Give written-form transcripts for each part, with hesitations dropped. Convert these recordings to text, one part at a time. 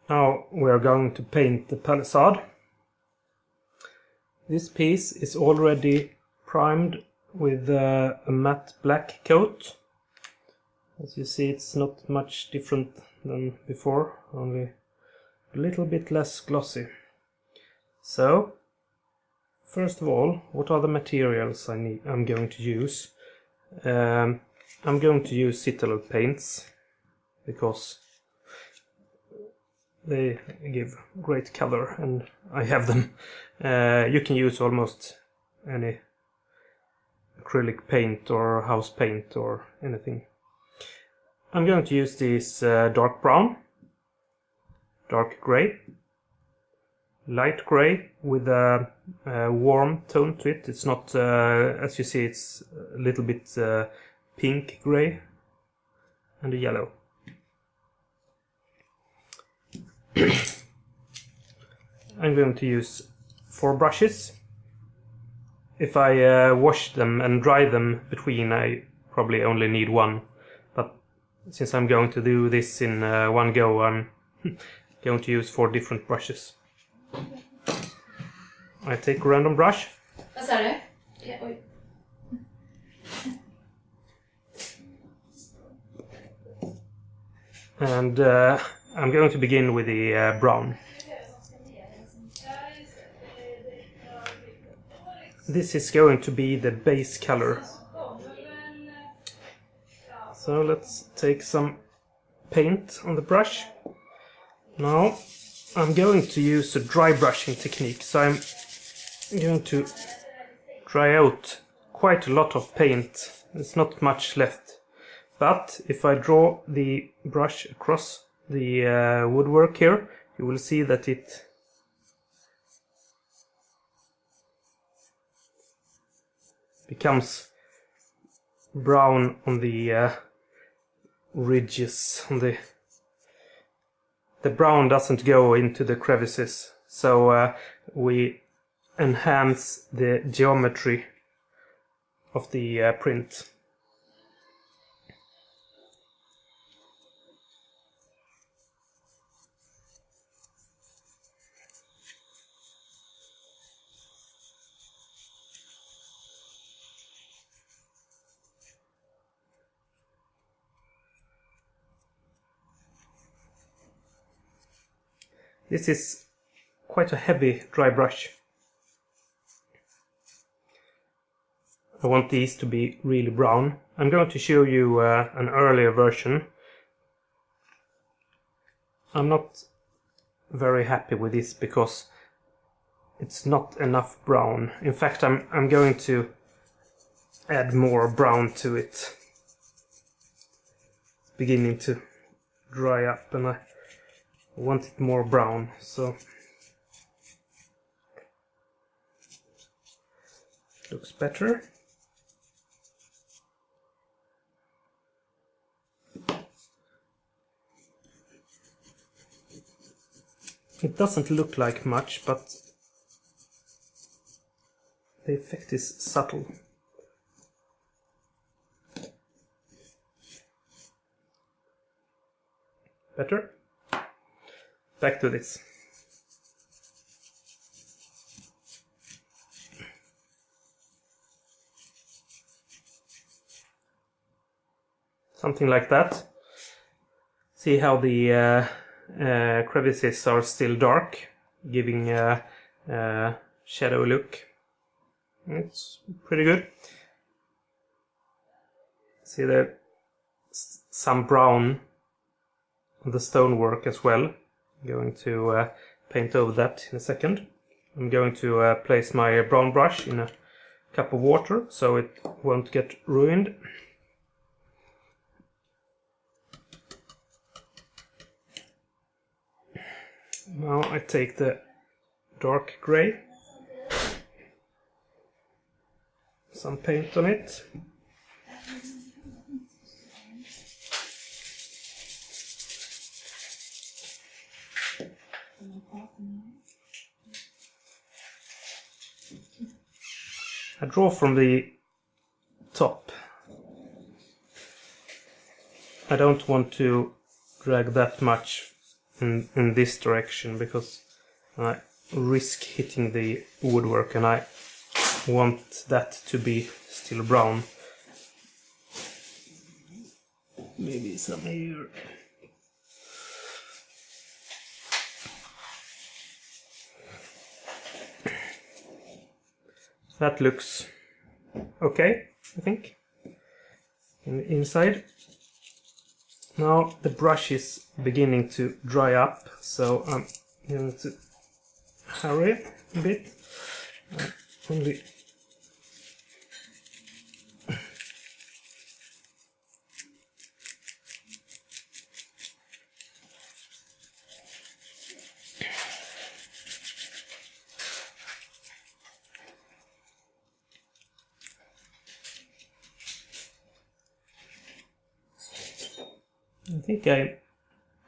Now we are going to paint the palisade. This piece is already primed with a matte black coat. As you see, it's not much different than before, only a little bit less glossy. So, first of all, what are the materials I'm going to use? I'm going to use citadel paints because they give great color and I have them. You can use almost any acrylic paint or house paint or anything. I'm going to use this dark brown, dark grey, light grey with a warm tone to it. It's not, as you see, it's a little bit pink grey, and a yellow. I'm going to use 4 brushes. If I wash them and dry them between, I probably only need 1. But since I'm going to do this in one go, I'm going to use 4 different brushes. I take a random brush. Vad sa du? Ja, oj. And I'm going to begin with the brown. This is going to be the base color. So let's take some paint on the brush. Now I'm going to use a dry brushing technique, so I'm going to dry out quite a lot of paint. There's not much left. But if I draw the brush across the woodwork here, you will see that it becomes brown on the ridges. On the brown doesn't go into the crevices, so we enhance the geometry of the print. This is quite a heavy dry brush. I want these to be really brown. I'm going to show you an earlier version. I'm not very happy with this because it's not enough brown. In fact, I'm going to add more brown to it. It's beginning to dry up and I want it more brown, so looks better. It doesn't look like much, but the effect is subtle. Better? Back to this. Something like that. See how the crevices are still dark, giving a shadow look. It's pretty good. See there's some brown on the stonework as well. I'm going to paint over that in a second. I'm going to place my brown brush in a cup of water so it won't get ruined. Now I take the dark grey, some paint on it. I draw from the top. I don't want to drag that much in this direction because I risk hitting the woodwork and I want that to be still brown. Maybe some here. That looks okay, I think, inside. Now the brush is beginning to dry up, so I'm going to hurry a bit. Only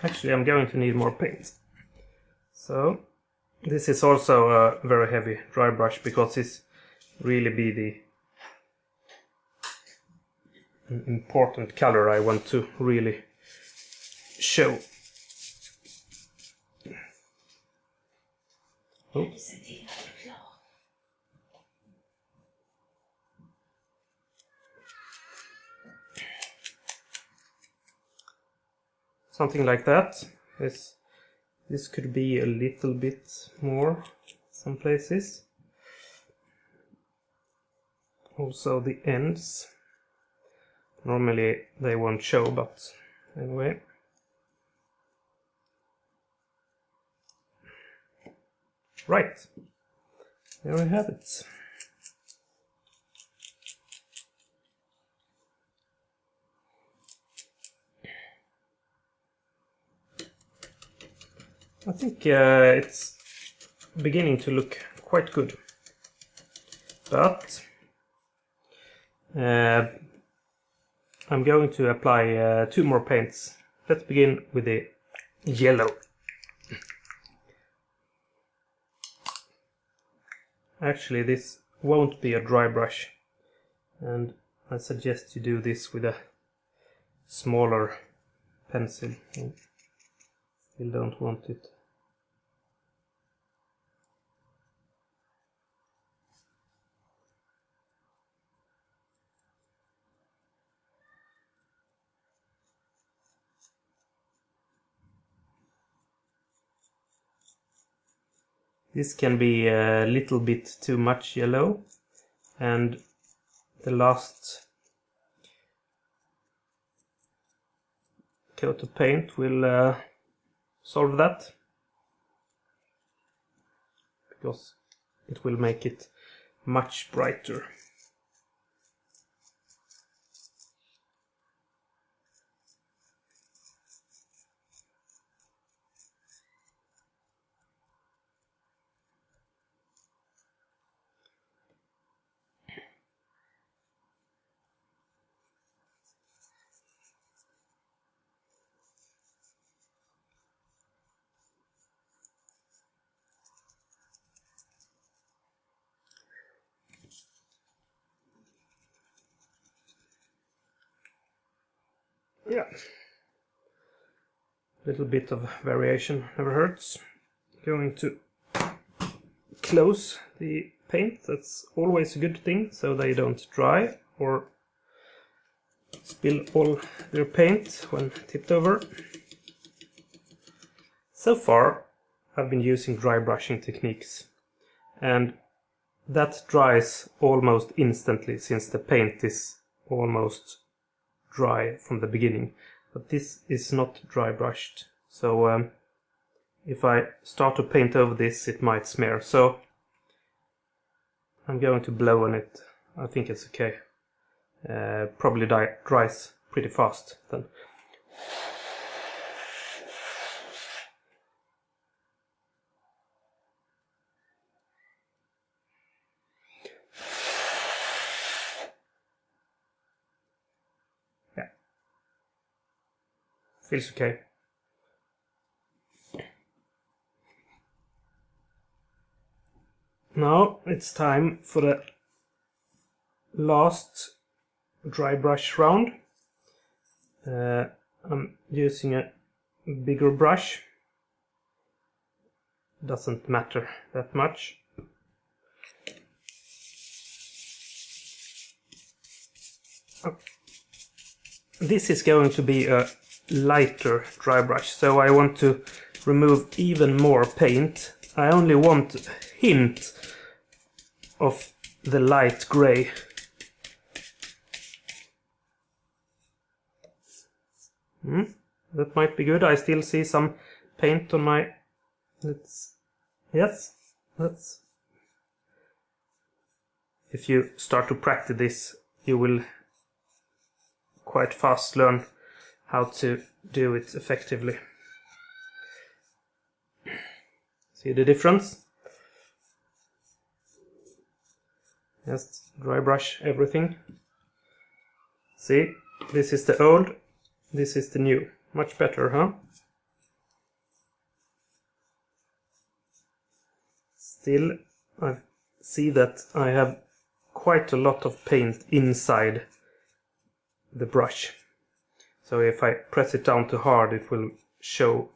I think I'm going to need more paint. So this is also a very heavy dry brush because this really be the important color I want to really show. Oh. Something like that. This could be a little bit more some places. Also the ends. Normally they won't show, but anyway. Right. There we have it. I think it's beginning to look quite good, but I'm going to apply 2 more paints. Let's begin with the yellow. Actually, this won't be a dry brush, and I suggest you do this with a smaller pencil. Still don't want it. This can be a little bit too much yellow, and the last coat of paint will solve that, because it will make it much brighter. Yeah, a little bit of variation never hurts. Going to close the paint, that's always a good thing, so they don't dry or spill all their paint when tipped over. So far I've been using dry brushing techniques, and that dries almost instantly since the paint is almost dry from the beginning, but this is not dry brushed, so if I start to paint over this it might smear, so I'm going to blow on it. I think it's okay. Probably dries pretty fast then. Feels okay. Now it's time for the last dry brush round. I'm using a bigger brush doesn't matter that much. This is going to be a lighter dry brush, so I want to remove even more paint. I only want a hint of the light gray. That might be good. I still see some paint on my... Yes, that's... If you start to practice this, you will quite fast learn how to do it effectively. See the difference? Just dry brush everything. See, this is the old, this is the new. Much better, huh? Still, I see that I have quite a lot of paint inside the brush. So if I press it down too hard, it will show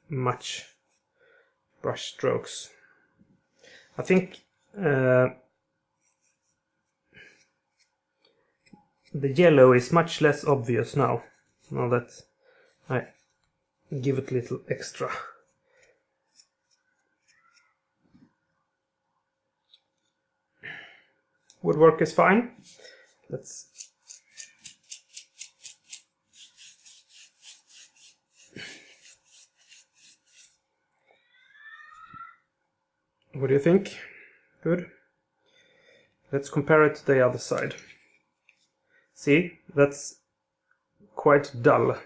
much brush strokes. I think the yellow is much less obvious now that I give it a little extra. Woodwork is fine. Let's What do you think? Good. Let's compare it to the other side. See, that's quite dull.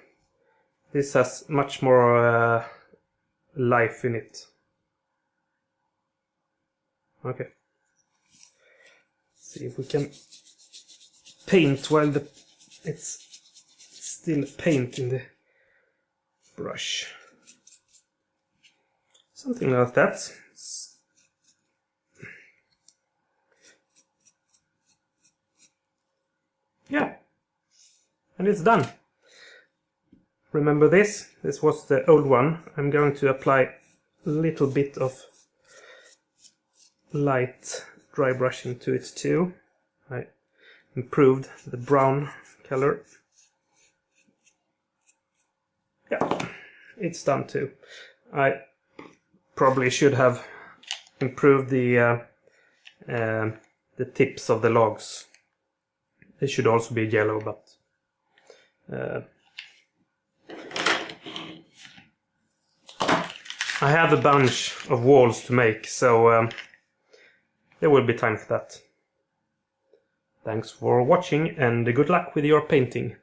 This has much more life in it. Okay. See if we can paint while it's still paint in the brush. Something like that. Yeah, and it's done. Remember this? This was the old one. I'm going to apply a little bit of light dry brushing to it too. I improved the brown color. Yeah, it's done too. I probably should have improved the tips of the logs. They should also be yellow, but I have a bunch of walls to make, so there will be time for that. Thanks for watching and good luck with your painting.